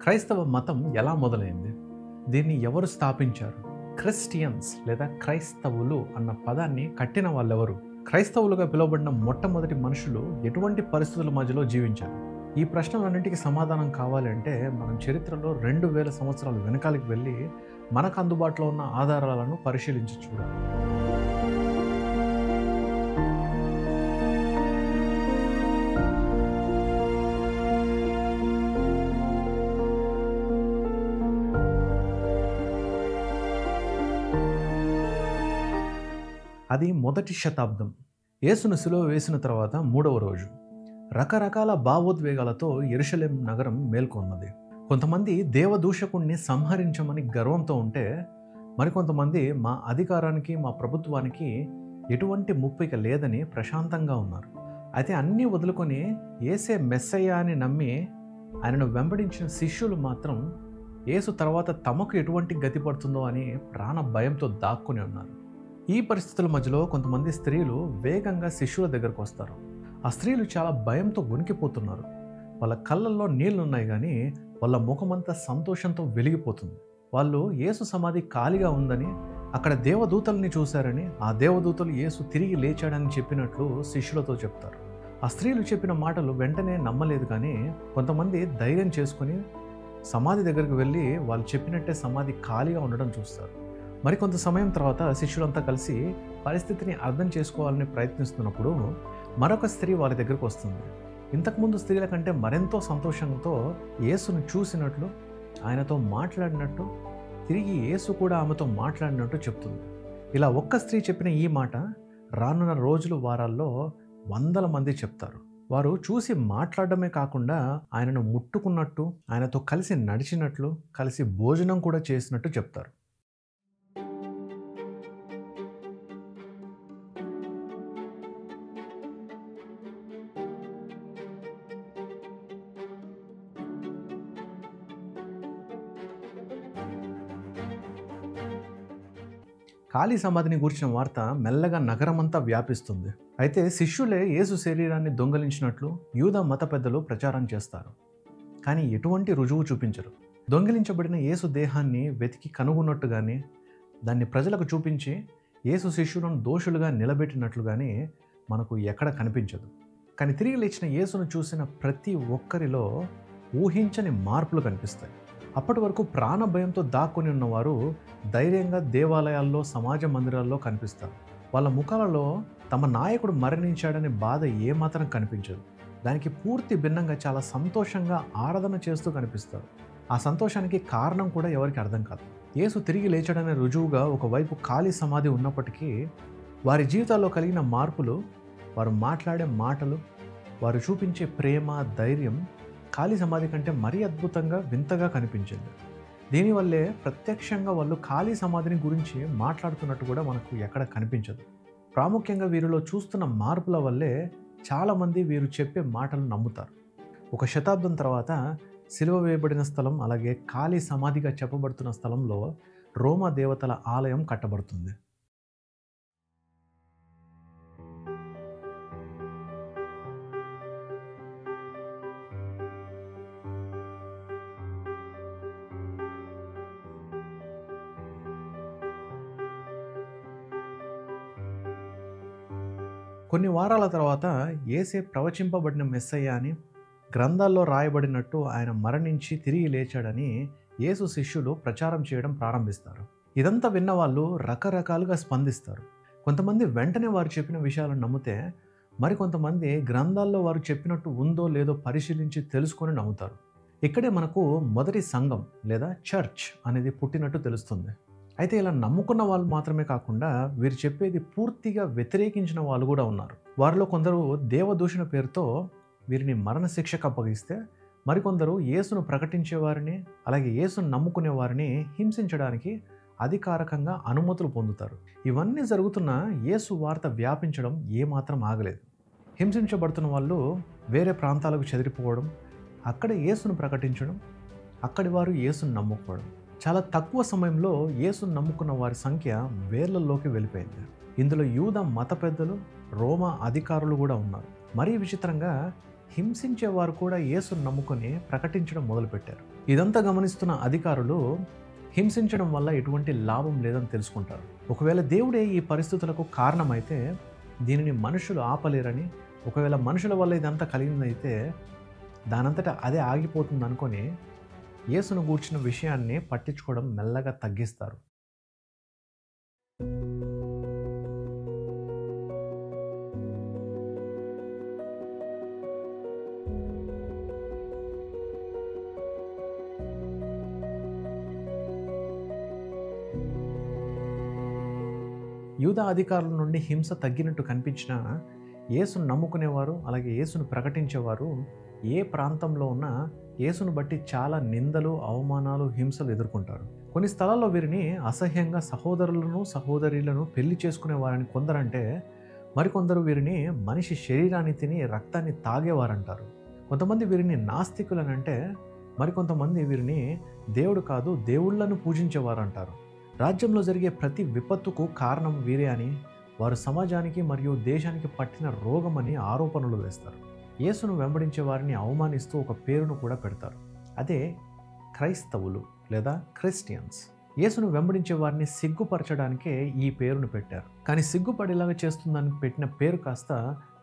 క్రైస్తవ మతం ఎలా మొదలైంది? దీన్ని ఎవరు స్థాపించారు? క్రిస్టియన్స్ లేదా క్రైస్తవులు అన్న పదాన్ని కట్టిన వాళ్ళెవరు? క్రైస్తవులుగా పిలువబడిన మొట్టమొదటి మనుషులు ఎటువంటి పరిస్థితుల మధ్యలో జీవించారు? ఈ ప్రశ్నలన్నింటికి సమాధానం కావాలి అంటే మనం చరిత్రలో 2000 సంవత్సరాలు వెనకాలకి వెళ్ళి మనకు అందుబాటులో ఉన్న ఆధారాలను పరిశీలించి చూడాలి. అది మొదటి శతాబ్దం. యేసును సిలువ వేసిన తర్వాత 3వ రోజు. రకరకాల భావోద్వేగాలతో యెరూషలేం నగరం మేల్కొన్నది. కొంతమంది దేవదూషకుణ్ణి సంహరించమని గర్వంతో ఉంటే, మరికొంతమంది మా అధికారానికి, మా ప్రభుత్వానికి ఎటువంటి ముప్పిక లేదని ప్రశాంతంగా ఉన్నారు. అయితే అన్నీ వదులుకొని యేసే మెస్సయ్య అని నమ్మి ఆయనను వెంబడించిన శిష్యులు మాత్రం యేసు తర్వాత తమకు ఎటువంటి గతి పడుతుందో అని ప్రాణ భయంతో దాక్కుని ఉన్నారు. ఈ పరిస్థితుల మధ్యలో కొంతమంది స్త్రీలు వేగంగా శిష్యుల దగ్గరకు వస్తారు. ఆ స్త్రీలు చాలా భయంతో వణికిపోతున్నారు. వాళ్ళ కళ్ళల్లో నీళ్లున్నాయి కానీ వాళ్ళ ముఖమంతా సంతోషంతో వెలిగిపోతుంది. వాళ్ళు యేసు సమాధి ఖాళీగా ఉందని, అక్కడ దేవదూతల్ని చూశారని, ఆ దేవదూతలు యేసు తిరిగి లేచాడని చెప్పినట్లు శిష్యులతో చెప్తారు. ఆ స్త్రీలు చెప్పిన మాటలు వెంటనే నమ్మలేదు కానీ కొంతమంది ధైర్యం చేసుకుని సమాధి దగ్గరికి వెళ్ళి వాళ్ళు చెప్పినట్టే సమాధి ఖాళీగా ఉండడం చూస్తారు. మరికొంత సమయం తర్వాత శిష్యులంతా కలిసి పరిస్థితిని అర్థం చేసుకోవాలని ప్రయత్నిస్తున్నప్పుడు మరొక స్త్రీ వారి దగ్గరకు వస్తుంది. ఇంతకుముందు స్త్రీల కంటే మరెంతో సంతోషంతో యేసును చూసినట్లు, ఆయనతో మాట్లాడినట్టు, తిరిగి యేసు కూడా ఆమెతో మాట్లాడినట్టు చెప్తుంది. ఇలా ఒక్క స్త్రీ చెప్పిన ఈ మాట రానున్న రోజులు, వారాల్లో వందల మంది చెప్తారు. వారు చూసి మాట్లాడడమే కాకుండా ఆయనను ముట్టుకున్నట్టు, ఆయనతో కలిసి నడిచినట్లు, కలిసి భోజనం కూడా చేసినట్టు చెప్తారు. ఖాళీ సమాధిని గూర్చిన వార్త మెల్లగా నగరమంతా వ్యాపిస్తుంది. అయితే శిష్యులే యేసు శరీరాన్ని దొంగిలించినట్లు యూదా మత పెద్దలు ప్రచారం చేస్తారు. కానీ ఎటువంటి రుజువు చూపించరు. దొంగిలించబడిన యేసు దేహాన్ని వెతికి కనుగొన్నట్టుగానే, దాన్ని ప్రజలకు చూపించి యేసు శిష్యులను దోషులుగా నిలబెట్టినట్లుగానే మనకు ఎక్కడ కనిపించదు. కానీ తిరిగి లేచిన యేసును చూసిన ప్రతి ఒక్కరిలో ఊహించని మార్పులు కనిపిస్తాయి. అప్పటి వరకు ప్రాణ భయంతో దాక్కుని ఉన్నవారు ధైర్యంగా దేవాలయాల్లో, సమాజ మందిరాల్లో కనిపిస్తారు. వాళ్ళ ముఖాలలో తమ నాయకుడు మరణించాడనే బాధ ఏమాత్రం కనిపించదు. దానికి పూర్తి భిన్నంగా చాలా సంతోషంగా ఆరాధన చేస్తూ కనిపిస్తారు. ఆ సంతోషానికి కారణం కూడా ఎవరికి అర్థం కాదు. యేసు తిరిగి లేచాడనే రుజువుగా ఒకవైపు ఖాళీ సమాధి ఉన్నప్పటికీ వారి జీవితాల్లో కలిగిన మార్పులు, వారు మాట్లాడే మాటలు, వారు చూపించే ప్రేమ, ధైర్యం ఖాళీ సమాధి కంటే మరీ అద్భుతంగా, వింతగా కనిపించింది. దీనివల్లే ప్రత్యక్షంగా వాళ్ళు ఖాళీ సమాధిని గురించి మాట్లాడుతున్నట్టు కూడా మనకు ఎక్కడ కనిపించదు. ప్రాముఖ్యంగా వీరిలో చూస్తున్న మార్పుల వల్లే చాలామంది వీరు చెప్పే మాటలు నమ్ముతారు. ఒక శతాబ్దం తర్వాత సిలువ వేయబడిన స్థలం, అలాగే ఖాళీ సమాధిగా చెప్పబడుతున్న స్థలంలో రోమా దేవతల ఆలయం కట్టబడుతుంది. కొన్ని వారాల తర్వాత యేసే ప్రవచింపబడిన మెస్సయ్య అని, గ్రంథాల్లో రాయబడినట్టు ఆయన మరణించి తిరిగి లేచాడని యేసు శిష్యులు ప్రచారం చేయడం ప్రారంభిస్తారు. ఇదంతా విన్న వాళ్ళు రకరకాలుగా స్పందిస్తారు. కొంతమంది వెంటనే వారు చెప్పిన విషయాలను నమ్మితే, మరికొంతమంది గ్రంథాల్లో వారు చెప్పినట్టు ఉందో లేదో పరిశీలించి తెలుసుకొని నమ్ముతారు. ఇక్కడే మనకు మొదటి సంఘం లేదా చర్చ్ అనేది పుట్టినట్టు తెలుస్తుంది. అయితే ఇలా నమ్ముకున్న వాళ్ళు మాత్రమే కాకుండా వీరు చెప్పేది పూర్తిగా వ్యతిరేకించిన వాళ్ళు కూడా ఉన్నారు. వారిలో కొందరు దేవదూషణ పేరుతో వీరిని మరణశిక్షకు అప్పగిస్తే, మరికొందరు యేసును ప్రకటించేవారిని, అలాగే యేసును నమ్ముకునే వారిని హింసించడానికి అధికారికంగా అనుమతులు పొందుతారు. ఇవన్నీ జరుగుతున్న యేసు వార్త వ్యాపించడం ఏమాత్రం ఆగలేదు. హింసించబడుతున్న వాళ్ళు వేరే ప్రాంతాలకు చెదిరిపోవడం, అక్కడ యేసును ప్రకటించడం, అక్కడి వారు యేసును నమ్ముకోవడం. చాలా తక్కువ సమయంలో యేసును నమ్ముకున్న వారి సంఖ్య వేలల్లోకి వెళ్ళిపోయింది. ఇందులో యూదా మత పెద్దలు, రోమా అధికారులు కూడా ఉన్నారు. మరీ విచిత్రంగా హింసించేవారు కూడా యేసును నమ్ముకొని ప్రకటించడం మొదలుపెట్టారు. ఇదంతా గమనిస్తున్న అధికారులు హింసించడం వల్ల ఎటువంటి లాభం లేదని తెలుసుకుంటారు. ఒకవేళ దేవుడే ఈ పరిస్థితులకు కారణమైతే దీనిని మనుషులు ఆపలేరని, ఒకవేళ మనుషుల వల్ల ఇదంతా కలిగిందైతే దానంతటా అదే ఆగిపోతుంది అనుకొని యేసును గూర్చిన విషయాన్ని పట్టించుకోవడం మెల్లగా తగ్గిస్తారు. యూదా అధికారుల నుండి హింస తగ్గినట్టు కనిపించినా యేసును నమ్ముకునేవారు, అలాగే యేసును ప్రకటించేవారు ఏ ప్రాంతంలో ఉన్నా యేసును బట్టి చాలా నిందలు, అవమానాలు, హింసలు ఎదుర్కొంటారు. కొన్ని స్థలాల్లో వీరిని అసహ్యంగా సహోదరులను, సహోదరీలను పెళ్లి చేసుకునేవారని కొందరంటే, మరికొందరు వీరిని మనిషి శరీరాన్ని తిని రక్తాన్ని తాగేవారంటారు. కొంతమంది వీరిని నాస్తికులనంటే, మరికొంతమంది వీరిని దేవుడు కాదు దేవుళ్లను పూజించేవారంటారు. రాజ్యంలో జరిగే ప్రతి విపత్తుకు కారణం వీరే అని, వారు సమాజానికి మరియు దేశానికి పట్టిన రోగమని ఆరోపణలు వేస్తారు. యేసును వెంబడించే వారిని అవమానిస్తూ ఒక పేరును కూడా పెడతారు. అదే క్రైస్తవులు లేదా క్రిస్టియన్స్. యేసును వెంబడించే వారిని సిగ్గుపరచడానికే ఈ పేరును పెట్టారు. కానీ సిగ్గుపడేలాగా చేస్తుందని పెట్టిన పేరు కాస్త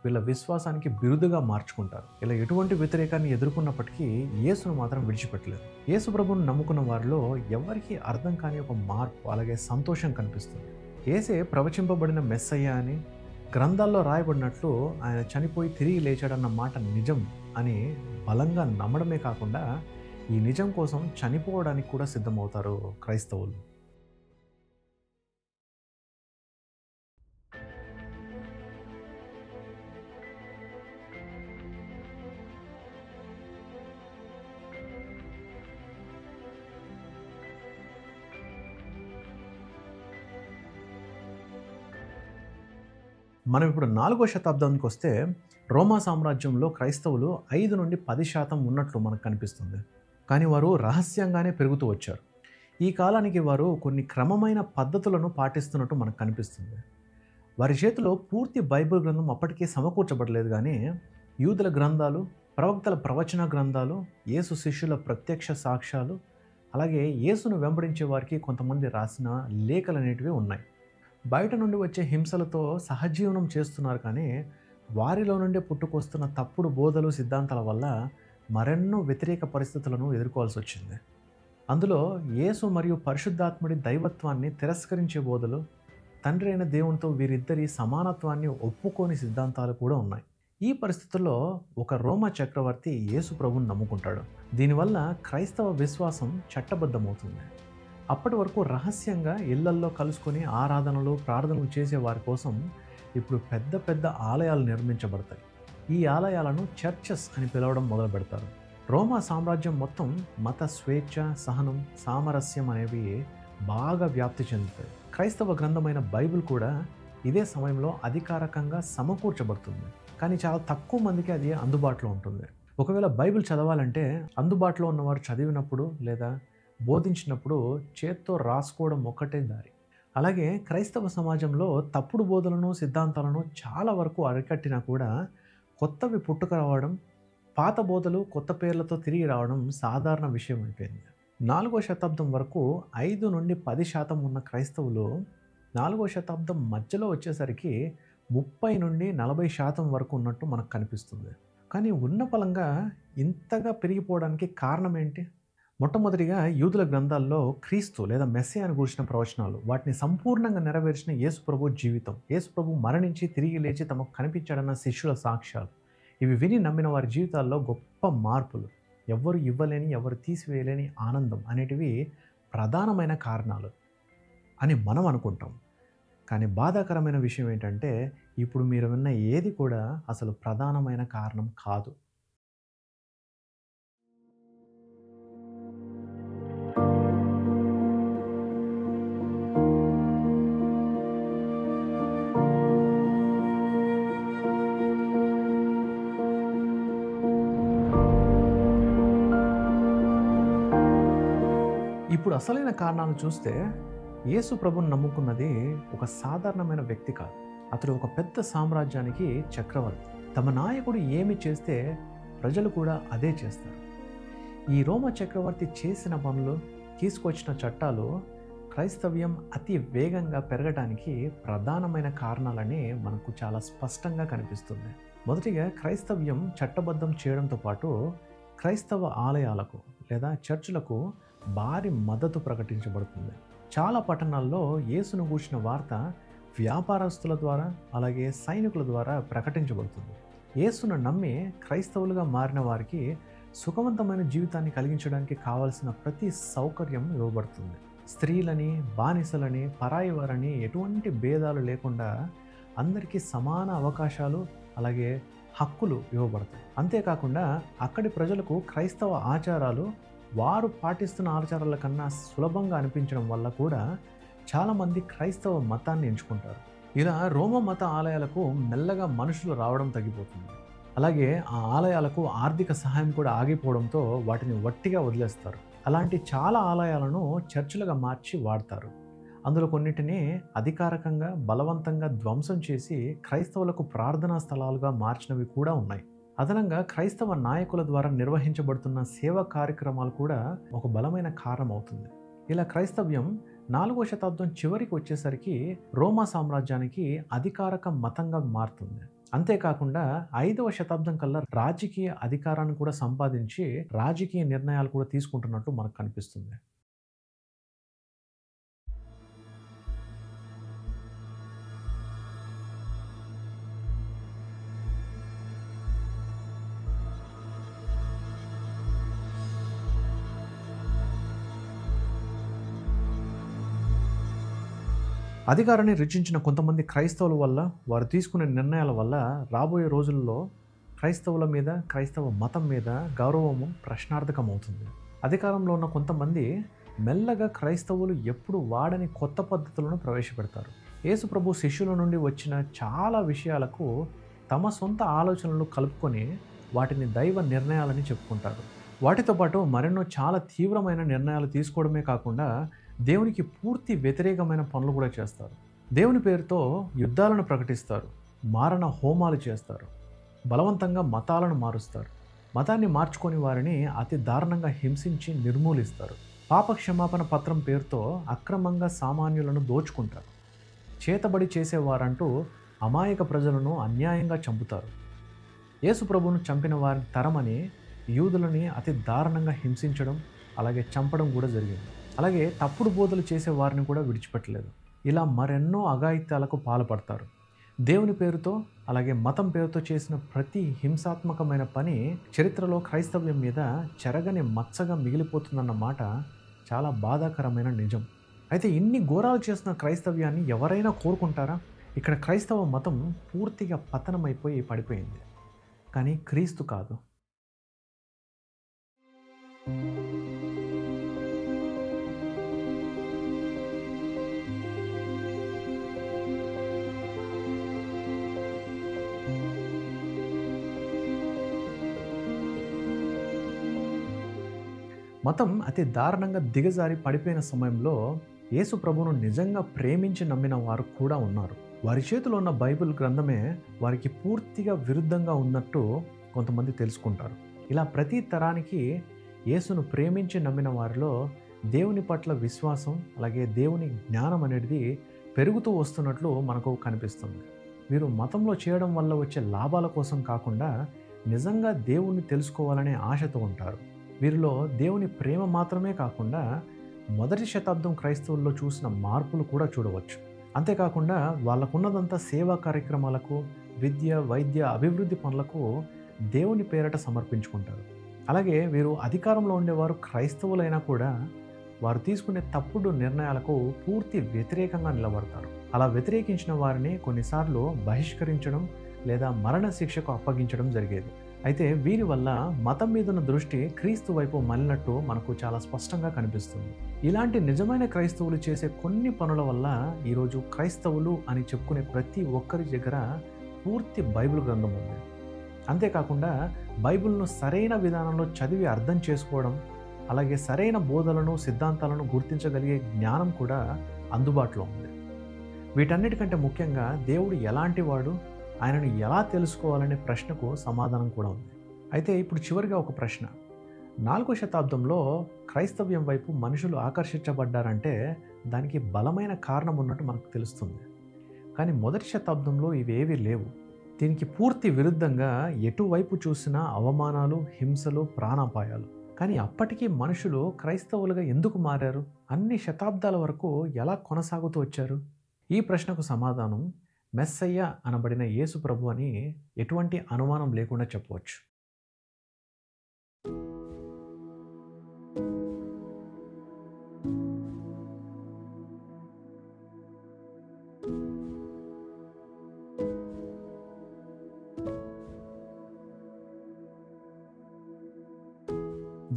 వీళ్ళ విశ్వాసానికి బిరుదుగా మార్చుకుంటారు. ఇలా ఎటువంటి వ్యతిరేకాన్ని ఎదుర్కొన్నప్పటికీ యేసును మాత్రం విడిచిపెట్టలేదు. యేసు ప్రభువును నమ్ముకున్న వారిలో ఎవరికీ అర్థం కాని ఒక మార్పు, అలాగే సంతోషం కనిపిస్తుంది. యేసే ప్రవచింపబడిన మెస్సయ్య అని, గ్రంథాల్లో రాయబడినట్లు ఆయన చనిపోయి తిరిగి లేచాడన్న మాట నిజం అని బలంగా నమ్మడమే కాకుండా ఈ నిజం కోసం చనిపోవడానికి కూడా సిద్ధమవుతారు క్రైస్తవులు. మనం ఇప్పుడు 4వ శతాబ్దానికి వస్తే రోమా సామ్రాజ్యంలో క్రైస్తవులు 5 నుండి 10% ఉన్నట్లు మనకు కనిపిస్తుంది. కానీ వారు రహస్యంగానే పెరుగుతూ వచ్చారు. ఈ కాలానికి వారు కొన్ని క్రమమైన పద్ధతులను పాటిస్తున్నట్టు మనకు కనిపిస్తుంది. వారి చేతిలో పూర్తి బైబిల్ గ్రంథం అప్పటికే సమకూర్చబడలేదు, కానీ యూదుల గ్రంథాలు, ప్రవక్తల ప్రవచన గ్రంథాలు, యేసు శిష్యుల ప్రత్యక్ష సాక్ష్యాలు, అలాగే యేసును వెంబడించే వారికి కొంతమంది రాసిన లేఖలు అనేటివి ఉన్నాయి. బయట నుండి వచ్చే హింసలతో సహజీవనం చేస్తున్నారు, కానీ వారిలో నుండే పుట్టుకొస్తున్న తప్పుడు బోధలు, సిద్ధాంతాల వల్ల మరెన్నో వ్యతిరేక పరిస్థితులను ఎదుర్కోవాల్సి వచ్చింది. అందులో యేసు మరియు పరిశుద్ధాత్ముడి దైవత్వాన్ని తిరస్కరించే బోధలు, తండ్రి అయిన దేవునితో వీరిద్దరి సమానత్వాన్ని ఒప్పుకోని సిద్ధాంతాలు కూడా ఉన్నాయి. ఈ పరిస్థితుల్లో ఒక రోమా చక్రవర్తి యేసు ప్రభువుని నమ్ముకుంటాడు. దీనివల్ల క్రైస్తవ విశ్వాసం చట్టబద్ధమవుతుంది. అప్పటి వరకు రహస్యంగా ఇళ్లల్లో కలుసుకొని ఆరాధనలు, ప్రార్థనలు చేసే వారి కోసం ఇప్పుడు పెద్ద పెద్ద ఆలయాలు నిర్మించబడతాయి. ఈ ఆలయాలను చర్చెస్ అని పిలవడం మొదలు పెడతారు. రోమా సామ్రాజ్యం మొత్తం మత స్వేచ్ఛ, సహనం, సామరస్యం అనేవి బాగా వ్యాప్తి చెందుతాయి. క్రైస్తవ గ్రంథమైన బైబిల్ కూడా ఇదే సమయంలో అధికారికంగా సమకూర్చబడుతుంది. కానీ చాలా తక్కువ మందికి అది అందుబాటులో ఉంటుంది. ఒకవేళ బైబిల్ చదవాలంటే అందుబాటులో ఉన్నవారు చదివినప్పుడు లేదా బోధించినప్పుడు చేత్తో రాసుకోవడం ఒక్కటే దారి. అలాగే క్రైస్తవ సమాజంలో తప్పుడు బోధలను, సిద్ధాంతాలను చాలా వరకు అరికట్టినా కూడా కొత్తవి పుట్టుకురావడం, పాత బోధలు కొత్త పేర్లతో తిరిగి రావడం సాధారణ విషయం అయిపోయింది. 4వ శతాబ్దం వరకు 5 నుండి 10% ఉన్న క్రైస్తవులు 4వ శతాబ్దం మధ్యలో వచ్చేసరికి 30 నుండి 40% వరకు ఉన్నట్టు మనకు కనిపిస్తుంది. కానీ ఉన్న ఫలంగా ఇంతగా పెరిగిపోవడానికి కారణం ఏంటి? మొట్టమొదటిగా యూదుల గ్రంథాల్లో క్రీస్తు లేదా మెస్సియాను గురించిన ప్రవచనాలు, వాటిని సంపూర్ణంగా నెరవేర్చిన యేసు ప్రభు జీవితం, యేసు ప్రభు మరణించి తిరిగి లేచి తమకు కనిపించాడన్న శిష్యుల సాక్ష్యాలు, ఇవి విని నమ్మిన వారి జీవితాల్లో గొప్ప మార్పులు, ఎవరు ఇవ్వలేని, ఎవరు తీసివేయలేని ఆనందం అనేటివి ప్రధానమైన కారణాలు అని మనం అనుకుంటాం. కానీ బాధాకరమైన విషయం ఏంటంటే ఇప్పుడు మీరు విన్న ఏది కూడా అసలు ప్రధానమైన కారణం కాదు. ఇప్పుడు అసలైన కారణాలు చూస్తే యేసు ప్రభుని నమ్ముకున్నది ఒక సాధారణమైన వ్యక్తి కాదు. అతడు ఒక పెద్ద సామ్రాజ్యానికి చక్రవర్తి. తమ నాయకుడు ఏమి చేస్తే ప్రజలు కూడా అదే చేస్తారు. ఈ రోమా చక్రవర్తి చేసిన పనులు, తీసుకొచ్చిన చట్టాలు క్రైస్తవ్యం అతి వేగంగా పెరగడానికి ప్రధానమైన కారణాలని మనకు చాలా స్పష్టంగా కనిపిస్తుంది. మొదటిగా క్రైస్తవ్యం చట్టబద్ధం చేయడంతో పాటు క్రైస్తవ ఆలయాలకు లేదా చర్చులకు భారీ మద్దతు ప్రకటించబడుతుంది. చాలా పట్టణాల్లో యేసును గూర్చిన వార్త వ్యాపారస్తుల ద్వారా అలాగే సైనికుల ద్వారా ప్రకటించబడుతుంది. యేసును నమ్మి క్రైస్తవులుగా మారిన వారికి సుఖవంతమైన జీవితాన్ని కలిగించడానికి కావలసిన ప్రతి సౌకర్యం ఇవ్వబడుతుంది. స్త్రీలని, బానిసలని, పరాయి వారని ఎటువంటి భేదాలు లేకుండా అందరికీ సమాన అవకాశాలు అలాగే హక్కులు ఇవ్వబడతాయి. అంతేకాకుండా అక్కడి ప్రజలకు క్రైస్తవ ఆచారాలు వారు పాటిస్తున్న ఆచారాల కన్నా సులభంగా అనిపించడం వల్ల కూడా చాలామంది క్రైస్తవ మతాన్ని ఎంచుకుంటారు. ఇలా రోమా మత ఆలయాలకు మెల్లగా మనుషులు రావడం తగ్గిపోతుంది. అలాగే ఆ ఆలయాలకు ఆర్థిక సహాయం కూడా ఆగిపోవడంతో వాటిని వట్టిగా వదిలేస్తారు. అలాంటి చాలా ఆలయాలను చర్చిలుగా మార్చి వాడతారు. అందులో కొన్నిటిని అధికారికంగా బలవంతంగా ధ్వంసం చేసి క్రైస్తవులకు ప్రార్థనా స్థలాలుగా మార్చినవి కూడా ఉన్నాయి. అదనంగా క్రైస్తవ నాయకుల ద్వారా నిర్వహించబడుతున్న సేవా కార్యక్రమాలు కూడా ఒక బలమైన కారణం అవుతుంది. ఇలా క్రైస్తవ్యం 4వ శతాబ్దం చివరికి వచ్చేసరికి రోమా సామ్రాజ్యానికి అధికారిక మతంగా మారుతుంది. అంతేకాకుండా 5వ శతాబ్దం కల్లా రాజకీయ అధికారాన్ని కూడా సంపాదించి రాజకీయ నిర్ణయాలు కూడా తీసుకుంటున్నట్టు మనకు కనిపిస్తుంది. అధికారాన్ని రుచించిన కొంతమంది క్రైస్తవుల వల్ల, వారు తీసుకునే నిర్ణయాల వల్ల రాబోయే రోజుల్లో క్రైస్తవుల మీద, క్రైస్తవ మతం మీద గౌరవము ప్రశ్నార్థకమవుతుంది. అధికారంలో ఉన్న కొంతమంది మెల్లగా క్రైస్తవులు ఎప్పుడు వాడని కొత్త పద్ధతులను ప్రవేశపెడతారు. యేసు ప్రభు శిష్యుల నుండి వచ్చిన చాలా విషయాలకు తమ సొంత ఆలోచనలు కలుపుకొని వాటిని దైవ నిర్ణయాలని చెప్పుకుంటారు. వాటితో పాటు మరెన్నో చాలా తీవ్రమైన నిర్ణయాలు తీసుకోవడమే కాకుండా దేవునికి పూర్తి వ్యతిరేకమైన పనులు కూడా చేస్తారు. దేవుని పేరుతో యుద్ధాలను ప్రకటిస్తారు, మారణ హోమాలు చేస్తారు, బలవంతంగా మతాలను మారుస్తారు, మతాన్ని మార్చుకొని వారిని అతి దారుణంగా హింసించి నిర్మూలిస్తారు. పాప క్షమాపణ పత్రం పేరుతో అక్రమంగా సామాన్యులను దోచుకుంటారు. చేతబడి చేసేవారంటూ అమాయక ప్రజలను అన్యాయంగా చంపుతారు. యేసు ప్రభువును చంపిన వారిని తరమని యూదులని అతి దారుణంగా హింసించడం అలాగే చంపడం కూడా జరిగింది. అలాగే తప్పుడు బోధలు చేసే వారిని కూడా విడిచిపెట్టలేదు. ఇలా మరెన్నో అఘాయిత్యాలకు పాల్పడతారు. దేవుని పేరుతో అలాగే మతం పేరుతో చేసిన ప్రతి హింసాత్మకమైన పని చరిత్రలో క్రైస్తవ్యం మీద చెరగని మచ్చగా మిగిలిపోతుందన్న మాట చాలా బాధాకరమైన నిజం. అయితే ఇన్ని ఘోరాలు చేసిన క్రైస్తవ్యాన్ని ఎవరైనా కోరుకుంటారా? ఇక్కడ క్రైస్తవ మతం పూర్తిగా పతనమైపోయి పడిపోయింది, కానీ క్రీస్తు కాదు. మతం అతి దారుణంగా దిగజారి పడిపోయిన సమయంలో యేసు ప్రభువును నిజంగా ప్రేమించి నమ్మిన వారు కూడా ఉన్నారు. వారి చేతిలో ఉన్న బైబిల్ గ్రంథమే వారికి పూర్తిగా విరుద్ధంగా ఉన్నట్టు కొంతమంది తెలుసుకుంటారు. ఇలా ప్రతి తరానికి యేసును ప్రేమించి నమ్మిన వారిలో దేవుని పట్ల విశ్వాసం అలాగే దేవుని జ్ఞానం అనేది పెరుగుతూ వస్తున్నట్లు మనకు కనిపిస్తుంది. వీరు మతంలో చేయడం వల్ల వచ్చే లాభాల కోసం కాకుండా నిజంగా దేవుణ్ణి తెలుసుకోవాలనే ఆశతో ఉంటారు. వీరిలో దేవుని ప్రేమ మాత్రమే కాకుండా 1వ శతాబ్దం క్రైస్తవుల్లో చూసిన మార్పులు కూడా చూడవచ్చు. అంతేకాకుండా వాళ్ళకున్నదంతా సేవా కార్యక్రమాలకు, విద్య, వైద్య, అభివృద్ధి పనులకు దేవుని పేరట సమర్పించుకుంటారు. అలాగే వీరు అధికారంలో ఉండేవారు క్రైస్తవులైనా కూడా వారు తీసుకునే తప్పుడు నిర్ణయాలకు పూర్తి వ్యతిరేకంగా నిలబడతారు. అలా వ్యతిరేకించిన వారిని కొన్నిసార్లు బహిష్కరించడం లేదా మరణ శిక్షకు అప్పగించడం జరిగేది. అయితే వీరి వల్ల మతం మీద ఉన్న దృష్టి క్రీస్తు వైపు మళ్ళినట్టు మనకు చాలా స్పష్టంగా కనిపిస్తుంది. ఇలాంటి నిజమైన క్రైస్తవులు చేసే కొన్ని పనుల వల్ల ఈరోజు క్రైస్తవులు అని చెప్పుకునే ప్రతి ఒక్కరి దగ్గర పూర్తి బైబిల్ గ్రంథం ఉంది. అంతేకాకుండా బైబిల్ను సరైన విధానంలో చదివి అర్థం చేసుకోవడం అలాగే సరైన బోధలను, సిద్ధాంతాలను గుర్తించగలిగే జ్ఞానం కూడా అందుబాటులో ఉంది. వీటన్నిటికంటే ముఖ్యంగా దేవుడు ఎలాంటి వాడు, ఆయనను ఎలా తెలుసుకోవాలనే ప్రశ్నకు సమాధానం కూడా ఉంది. అయితే ఇప్పుడు చివరిగా ఒక ప్రశ్న. 4వ శతాబ్దంలో క్రైస్తవ్యం వైపు మనుషులు ఆకర్షించబడ్డారంటే దానికి బలమైన కారణం ఉన్నట్టు మనకు తెలుస్తుంది. కానీ మొదటి శతాబ్దంలో ఇవేవీ లేవు. దీనికి పూర్తి విరుద్ధంగా ఎటువైపు చూసినా అవమానాలు, హింసలు, ప్రాణాపాయాలు. కానీ అప్పటికీ మనుషులు క్రైస్తవులుగా ఎందుకు మారారు? అన్ని శతాబ్దాల వరకు ఎలా కొనసాగుతూ వచ్చారు? ఈ ప్రశ్నకు సమాధానం మెస్సయ్య అనబడిన యేసు ప్రభు అని ఎటువంటి అనుమానం లేకుండా చెప్పవచ్చు.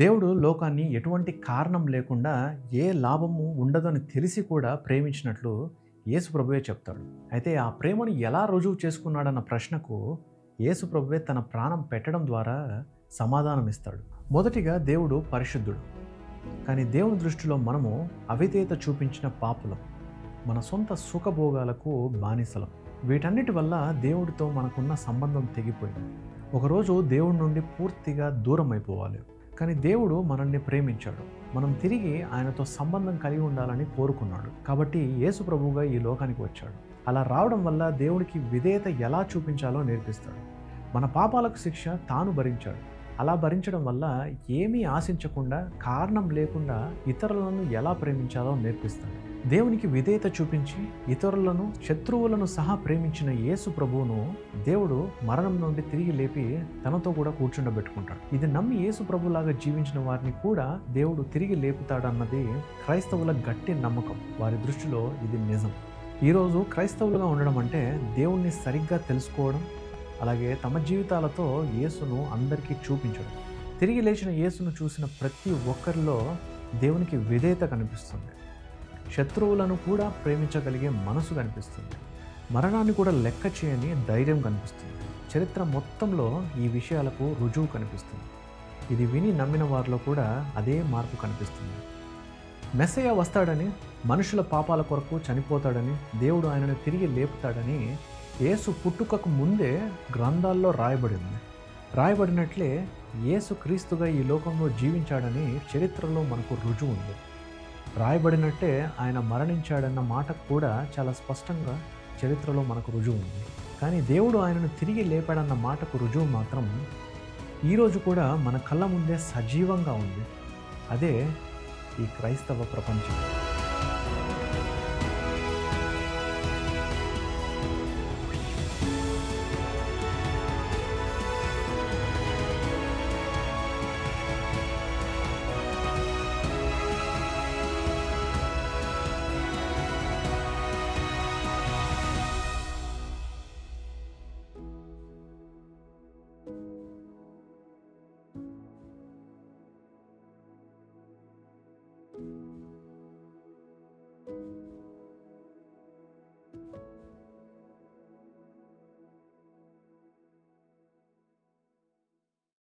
దేవుడు లోకాన్ని ఎటువంటి కారణం లేకుండా ఏ లాభము ఉండదని తెలిసి కూడా ప్రేమించినట్లు యేసు ప్రభువే చెప్తాడు. అయితే ఆ ప్రేమను ఎలా రుజువు చేసుకున్నాడన్న ప్రశ్నకు యేసు ప్రభువే తన ప్రాణం పెట్టడం ద్వారా సమాధానం ఇస్తాడు. మొదటిగా దేవుడు పరిశుద్ధుడు. కానీ దేవుని దృష్టిలో మనము అవిధేయత చూపించిన పాపులం, మన సొంత సుఖభోగాలకు బానిసలం. వీటన్నిటి వల్ల దేవుడితో మనకున్న సంబంధం తెగిపోయింది. ఒకరోజు దేవుడి నుండి పూర్తిగా దూరం అయిపోవాలి. కానీ దేవుడు మనల్ని ప్రేమించాడు. మనం తిరిగి ఆయనతో సంబంధం కలిగి ఉండాలని కోరుకున్నాడు. కాబట్టి యేసు ప్రభువుగా ఈ లోకానికి వచ్చాడు. అలా రావడం వల్ల దేవుడికి విధేయత ఎలా చూపించాలో నేర్పిస్తాడు. మన పాపాలకు శిక్ష తాను భరించాడు. అలా భరించడం వల్ల ఏమీ ఆశించకుండా, కారణం లేకుండా ఇతరులను ఎలా ప్రేమించాలో నేర్పిస్తాడు. దేవునికి విధేయత చూపించి ఇతరులను, శత్రువులను సహా ప్రేమించిన యేసు ప్రభువును దేవుడు మరణం నుండి తిరిగి లేపి తనతో కూడా కూర్చుండబెట్టుకుంటాడు. ఇది నమ్మి యేసు ప్రభులాగా జీవించిన వారిని కూడా దేవుడు తిరిగి లేపుతాడన్నది క్రైస్తవుల గట్టి నమ్మకం. వారి దృష్టిలో ఇది నిజం. ఈరోజు క్రైస్తవులుగా ఉండడం అంటే దేవుణ్ణి సరిగ్గా తెలుసుకోవడం, అలాగే తమ జీవితాలతో యేసును అందరికీ చూపించడం. తిరిగి లేచిన యేసును చూసిన ప్రతి ఒక్కరిలో దేవునికి విధేయత కనిపిస్తుంది. శత్రువులను కూడా ప్రేమించగలిగే మనసు కనిపిస్తుంది. మరణాన్ని కూడా లెక్క చేయని ధైర్యం కనిపిస్తుంది. చరిత్ర మొత్తంలో ఈ విషయాలకు రుజువు కనిపిస్తుంది. ఇది విని నమ్మిన వారిలో కూడా అదే మార్పు కనిపిస్తుంది. మెస్సయ్య వస్తాడని, మనుషుల పాపాల కొరకు చనిపోతాడని, దేవుడు ఆయనను తిరిగి లేపుతాడని యేసు పుట్టుకకు ముందే గ్రంథాల్లో రాయబడినట్లే యేసు క్రీస్తుగా ఈ లోకంలో జీవించాడని చరిత్రలో మనకు రుజువు ఉంది. రాయబడినట్టే ఆయన మరణించాడన్న మాట కూడా చాలా స్పష్టంగా చరిత్రలో మనకు రుజువు ఉంది. కానీ దేవుడు ఆయనను తిరిగి లేపాడన్న మాటకు రుజువు మాత్రం ఈరోజు కూడా మన కళ్ళ ముందే సజీవంగా ఉంది. అదే ఈ క్రైస్తవ ప్రపంచం.